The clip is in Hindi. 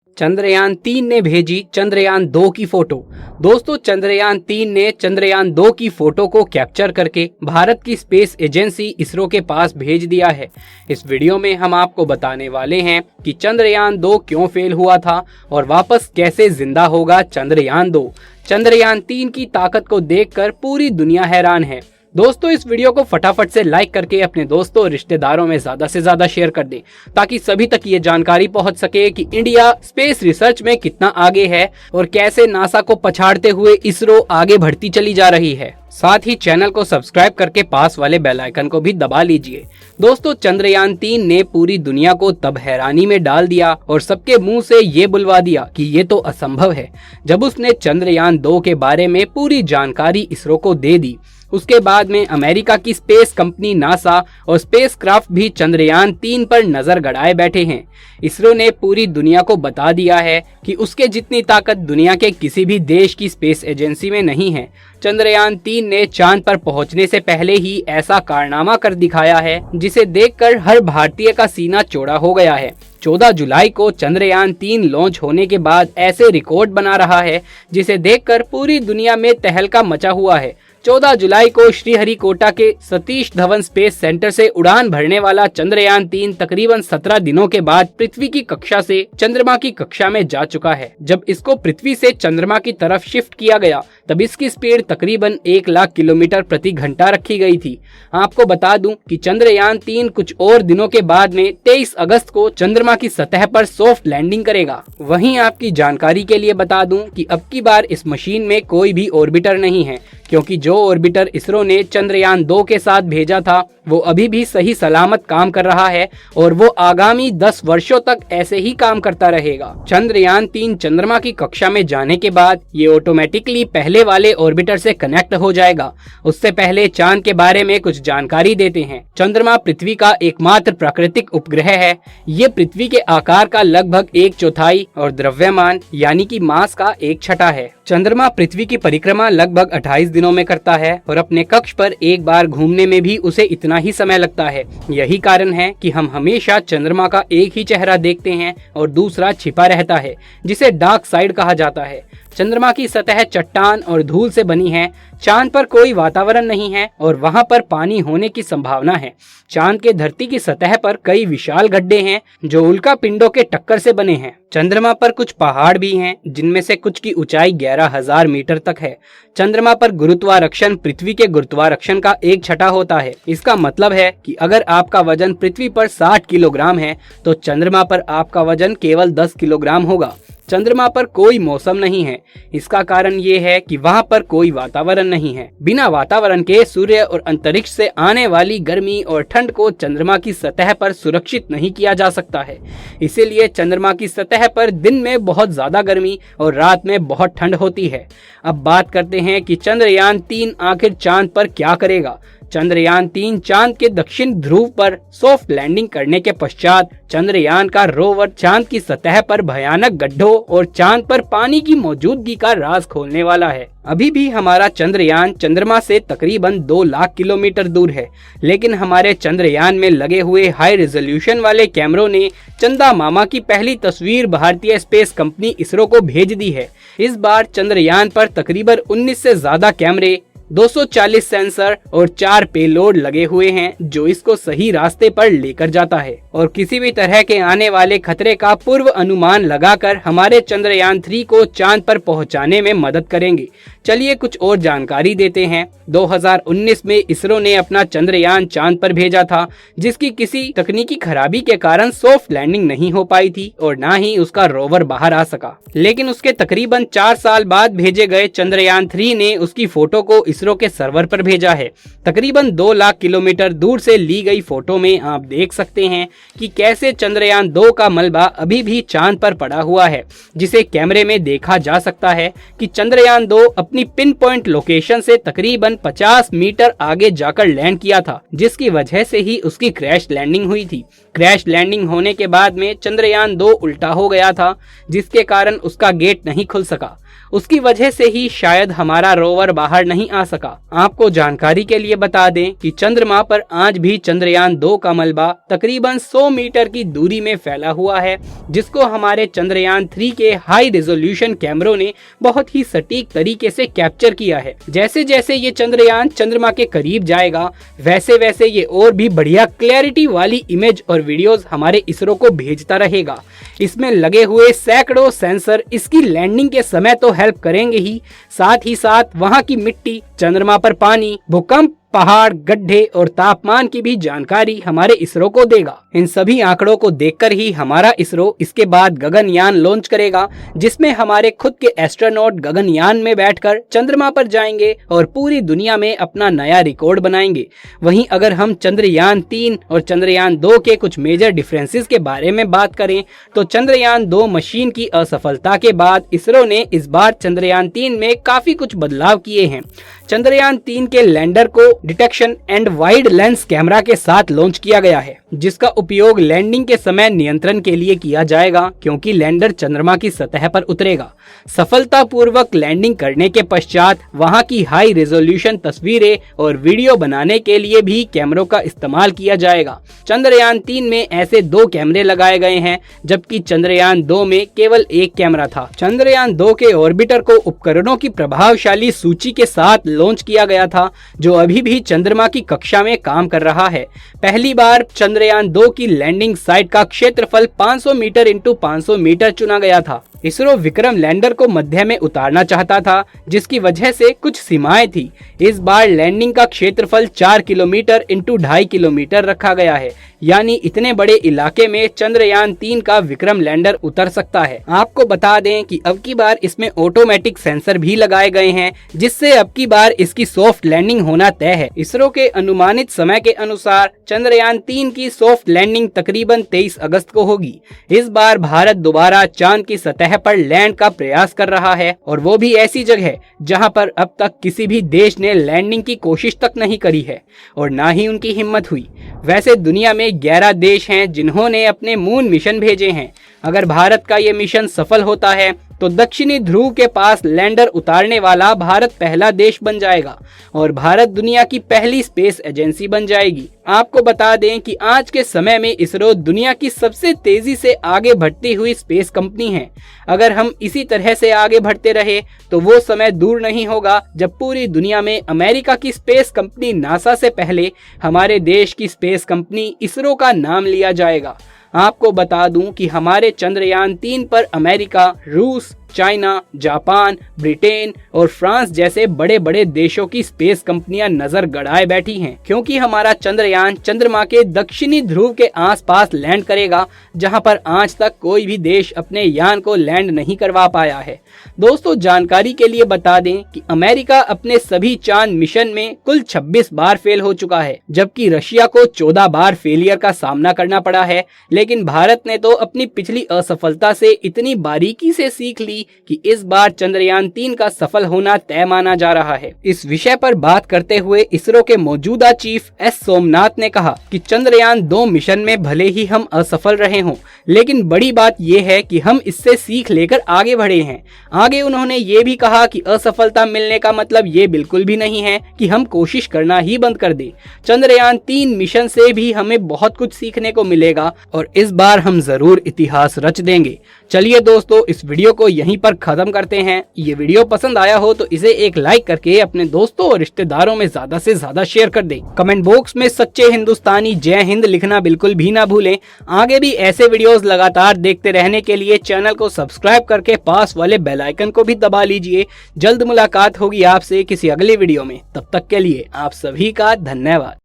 चंद्रयान-3 ने भेजी चंद्रयान-2 की फोटो। दोस्तों, चंद्रयान-3 ने चंद्रयान-2 की फोटो को कैप्चर करके भारत की स्पेस एजेंसी इसरो के पास भेज दिया है। इस वीडियो में हम आपको बताने वाले हैं कि चंद्रयान-2 क्यों फेल हुआ था और वापस कैसे जिंदा होगा चंद्रयान-2। चंद्रयान-3 की ताकत को देखकर पूरी दुनिया हैरान है। दोस्तों, इस वीडियो को फटाफट से लाइक करके अपने दोस्तों और रिश्तेदारों में ज्यादा से ज्यादा शेयर कर दें, ताकि सभी तक ये जानकारी पहुंच सके कि इंडिया स्पेस रिसर्च में कितना आगे है और कैसे नासा को पछाड़ते हुए इसरो आगे बढ़ती चली जा रही है। साथ ही चैनल को सब्सक्राइब करके पास वाले बेल आइकन को भी दबा लीजिए। दोस्तों, चंद्रयान-3 ने पूरी दुनिया को तब हैरानी में डाल दिया और सबके मुंह से ये बुलवा दिया कि ये तो असंभव है, जब उसने चंद्रयान-2 के बारे में पूरी जानकारी इसरो को दे दी। उसके बाद में अमेरिका की स्पेस कंपनी नासा और स्पेसक्राफ्ट भी चंद्रयान-3 पर नजर गड़ाए बैठे हैं। इसरो ने पूरी दुनिया को बता दिया है कि उसके जितनी ताकत दुनिया के किसी भी देश की स्पेस एजेंसी में नहीं है। चंद्रयान-3 ने चांद पर पहुंचने से पहले ही ऐसा कारनामा कर दिखाया है जिसे देखकर हर भारतीय का सीना चौड़ा हो गया है। 14 जुलाई को चंद्रयान-3 लॉन्च होने के बाद ऐसे रिकॉर्ड बना रहा है जिसे देखकर पूरी दुनिया में तहलका मचा हुआ है। 14 जुलाई को श्रीहरिकोटा के सतीश धवन स्पेस सेंटर से उड़ान भरने वाला चंद्रयान-3 तकरीबन 17 दिनों के बाद पृथ्वी की कक्षा से चंद्रमा की कक्षा में जा चुका है। जब इसको पृथ्वी से चंद्रमा की तरफ शिफ्ट किया गया तब इसकी स्पीड तकरीबन 1 लाख किलोमीटर प्रति घंटा रखी गई थी। आपको बता दूं कि चंद्रयान-3 कुछ और दिनों के बाद में 23 अगस्त को चंद्रमा की सतह पर सॉफ्ट लैंडिंग करेगा। वहीं आपकी जानकारी के लिए बता दूं कि अब की बार इस मशीन में कोई भी ऑर्बिटर नहीं है, क्योंकि जो ऑर्बिटर इसरो ने चंद्रयान-2 के साथ भेजा था वो अभी भी सही सलामत काम कर रहा है और वो आगामी 10 वर्षों तक ऐसे ही काम करता रहेगा। चंद्रयान-3 चंद्रमा की कक्षा में जाने के बाद ये ऑटोमेटिकली पहले वाले ऑर्बिटर से कनेक्ट हो जाएगा। उससे पहले चांद के बारे में कुछ जानकारी देते हैं। चंद्रमा पृथ्वी का एकमात्र प्राकृतिक उपग्रह है। ये पृथ्वी के आकार का लगभग 1/4 और द्रव्यमान यानी कि मास का 1/6 है। चंद्रमा पृथ्वी की परिक्रमा लगभग 28 दिनों में करता है और अपने कक्ष पर एक बार घूमने में भी उसे इतना ही समय लगता है। यही कारण है कि हम हमेशा चंद्रमा का एक ही चेहरा देखते हैं और दूसरा छिपा रहता है, जिसे डार्क साइड कहा जाता है। चंद्रमा की सतह चट्टान और धूल से बनी है। चांद पर कोई वातावरण नहीं है और वहां पर पानी होने की संभावना है। चांद के धरती की सतह पर कई विशाल गड्ढे हैं जो उल्का पिंडों के टक्कर से बने हैं। चंद्रमा पर कुछ पहाड़ भी हैं, जिनमें से कुछ की ऊंचाई 11,000 मीटर तक है। चंद्रमा पर गुरुत्वाकर्षण पृथ्वी के गुरुत्वाकर्षण का 1/6 होता है। इसका मतलब है कि अगर आपका वजन पृथ्वी पर 60 किलोग्राम है तो चंद्रमा पर आपका वजन केवल 10 किलोग्राम होगा। चंद्रमा पर कोई मौसम नहीं है। इसका कारण ये है कि वहाँ पर कोई वातावरण नहीं है। बिना वातावरण के सूर्य और अंतरिक्ष से आने वाली गर्मी और ठंड को चंद्रमा की सतह पर सुरक्षित नहीं किया जा सकता है। इसीलिए चंद्रमा की सतह पर दिन में बहुत ज्यादा गर्मी और रात में बहुत ठंड होती है। अब बात करते हैं कि चंद्रयान-3 आखिर चांद पर क्या करेगा। चंद्रयान-3 चांद के दक्षिण ध्रुव पर सॉफ्ट लैंडिंग करने के पश्चात चंद्रयान का रोवर चांद की सतह पर भयानक गड्ढों और चांद पर पानी की मौजूदगी का राज खोलने वाला है। अभी भी हमारा चंद्रयान चंद्रमा से तकरीबन 2 लाख किलोमीटर दूर है, लेकिन हमारे चंद्रयान में लगे हुए हाई रेजोल्यूशन वाले कैमरों ने चंदा मामा की पहली तस्वीर भारतीय स्पेस कंपनी इसरो को भेज दी है। इस बार चंद्रयान पर तकरीबन 19 से ज्यादा कैमरे, 240 सेंसर और 4 पेलोड लगे हुए हैं, जो इसको सही रास्ते पर लेकर जाता है और किसी भी तरह के आने वाले खतरे का पूर्व अनुमान लगाकर हमारे चंद्रयान-3 को चांद पर पहुंचाने में मदद करेंगे। चलिए कुछ और जानकारी देते हैं। 2019 में इसरो ने अपना चंद्रयान चांद पर भेजा था, जिसकी किसी तकनीकी खराबी के कारण सॉफ्ट लैंडिंग नहीं हो पाई थी और ना ही उसका रोवर बाहर आ सका। लेकिन उसके तकरीबन 4 साल बाद भेजे गए चंद्रयान-3 ने उसकी फोटो को इसरो के सर्वर पर भेजा है। तकरीबन 2 लाख किलोमीटर दूर से ली गई फोटो में आप देख सकते हैं कि कैसे चंद्रयान-2 का मलबा अभी भी चांद पर पड़ा हुआ है, जिसे कैमरे में देखा जा सकता है कि चंद्रयान-2 अपनी पिन पॉइंट लोकेशन से तकरीबन 50 मीटर आगे जाकर लैंड किया था, जिसकी वजह से ही उसकी क्रैश लैंडिंग हुई थी। क्रैश लैंडिंग होने के बाद में चंद्रयान 2 उल्टा हो गया था, जिसके कारण उसका गेट नहीं खुल सका। उसकी वजह से ही शायद हमारा रोवर बाहर नहीं आ सका। आपको जानकारी के लिए बता दें कि चंद्रमा पर आज भी चंद्रयान 2 का मलबा तकरीबन 100 मीटर की दूरी में फैला हुआ है, जिसको हमारे चंद्रयान 3 के हाई रेजोल्यूशन कैमरों ने बहुत ही सटीक तरीके से कैप्चर किया है। जैसे जैसे ये चंद्रयान चंद्रमा के करीब जाएगा, वैसे वैसे ये और भी बढ़िया क्लैरिटी वाली इमेज और वीडियोस हमारे इसरो को भेजता रहेगा। इसमें लगे हुए सैकड़ों सेंसर इसकी लैंडिंग के समय तो हेल्प करेंगे ही साथ वहां की मिट्टी, चंद्रमा पर पानी, भूकंप, पहाड़, गड्ढे और तापमान की भी जानकारी हमारे इसरो को देगा। इन सभी आंकड़ों को देखकर ही हमारा इसरो इसके बाद गगनयान लॉन्च करेगा, जिसमें हमारे खुद के एस्ट्रोनॉट गगनयान में बैठकर चंद्रमा पर जाएंगे और पूरी दुनिया में अपना नया रिकॉर्ड बनाएंगे। वहीं अगर हम चंद्रयान 3 और चंद्रयान 2 के कुछ मेजर डिफरेंसेस के बारे में बात करें तो चंद्रयान 2 मशीन की असफलता के बाद इसरो ने इस बार चंद्रयान 3 में काफी कुछ बदलाव किए हैं। चंद्रयान 3 के लैंडर को detection and wide lens camera के साथ लॉन्च किया गया है, जिसका उपयोग लैंडिंग के समय नियंत्रण के लिए किया जाएगा, क्योंकि लैंडर चंद्रमा की सतह पर उतरेगा। सफलतापूर्वक लैंडिंग करने के पश्चात वहां की हाई रेजोल्यूशन तस्वीरें और वीडियो बनाने के लिए भी कैमरों का इस्तेमाल किया जाएगा। चंद्रयान 3 में ऐसे 2 कैमरे लगाए गए हैं, जबकि चंद्रयान 2 में केवल 1 कैमरा था। चंद्रयान 2 के ऑर्बिटर को उपकरणों की प्रभावशाली सूची के साथ लॉन्च किया गया था, जो अभी भी चंद्रमा की कक्षा में काम कर रहा है। पहली बार चंद्रयान 2 की लैंडिंग साइट का क्षेत्रफल 500 मीटर इंटू 500 मीटर चुना गया था। इसरो विक्रम लैंडर को मध्य में उतारना चाहता था, जिसकी वजह से कुछ सीमाएं थी। इस बार लैंडिंग का क्षेत्रफल 4 किलोमीटर इंटू 2.5 किलोमीटर रखा गया है, यानी इतने बड़े इलाके में चंद्रयान 3 का विक्रम लैंडर उतर सकता है। आपको बता दें कि अब की बार इसमें ऑटोमेटिक सेंसर भी लगाए गए हैं, जिससे अब की बार इसकी सॉफ्ट लैंडिंग होना तय है। इसरो के अनुमानित समय के अनुसार चंद्रयान 3 की सॉफ्ट लैंडिंग तकरीबन 23 अगस्त को होगी। इस बार भारत दोबारा चांद की सतह पर लैंड का प्रयास कर रहा है, और वो भी ऐसी जगह जहां पर अब तक किसी भी देश ने लैंडिंग की कोशिश तक नहीं करी है और ना ही उनकी हिम्मत हुई। वैसे दुनिया में 11 देश हैं जिन्होंने अपने मून मिशन भेजे हैं। अगर भारत का ये मिशन सफल होता है तो दक्षिणी ध्रुव के पास लैंडर उतारने वाला भारत पहला देश बन जाएगा और भारत दुनिया की पहली स्पेस एजेंसी बन जाएगी। आपको बता दें कि आज के समय में इसरो दुनिया की सबसे तेजी से आगे बढ़ती हुई स्पेस कंपनी है। अगर हम इसी तरह से आगे बढ़ते रहे तो वो समय दूर नहीं होगा जब पूरी दुनिया में अमेरिका की स्पेस कंपनी नासा से पहले हमारे देश की स्पेस कंपनी इसरो का नाम लिया जाएगा। आपको बता दूं कि हमारे चंद्रयान 3 पर अमेरिका, रूस, चाइना, जापान, ब्रिटेन और फ्रांस जैसे बड़े बड़े देशों की स्पेस कंपनियां नजर गड़ाए बैठी हैं, क्योंकि हमारा चंद्रयान चंद्रमा के दक्षिणी ध्रुव के आसपास लैंड करेगा, जहां पर आज तक कोई भी देश अपने यान को लैंड नहीं करवा पाया है। दोस्तों, जानकारी के लिए बता दें कि अमेरिका अपने सभी चांद मिशन में कुल 26 बार फेल हो चुका है, जबकि रशिया को 14 बार फेलियर का सामना करना पड़ा है। लेकिन भारत ने तो अपनी पिछली असफलता से इतनी बारीकी से सीख ली कि इस बार चंद्रयान 3 का सफल होना तय माना जा रहा है। इस विषय पर बात करते हुए इसरो के मौजूदा चीफ एस सोमनाथ ने कहा कि चंद्रयान 2 मिशन में भले ही हम असफल रहे हों, लेकिन बड़ी बात यह है कि हम इससे सीख लेकर आगे बढ़े हैं। आगे उन्होंने ये भी कहा कि असफलता मिलने का मतलब ये बिल्कुल भी नहीं है कि हम कोशिश करना ही बंद कर दें। चंद्रयान 3 मिशन से भी हमें बहुत कुछ सीखने को मिलेगा और इस बार हम जरूर इतिहास रच देंगे। चलिए दोस्तों, इस वीडियो को यहीं पर खत्म करते हैं। ये वीडियो पसंद आया हो तो इसे एक लाइक करके अपने दोस्तों और रिश्तेदारों में ज्यादा से ज्यादा शेयर कर दें। कमेंट बॉक्स में सच्चे हिंदुस्तानी जय हिंद लिखना बिल्कुल भी ना भूलें। आगे भी ऐसे वीडियोस लगातार देखते रहने के लिए चैनल को सब्सक्राइब करके पास वाले बेल आइकन को भी दबा लीजिए। जल्द मुलाकात होगी आपसे किसी अगले वीडियो में। तब तक के लिए आप सभी का धन्यवाद।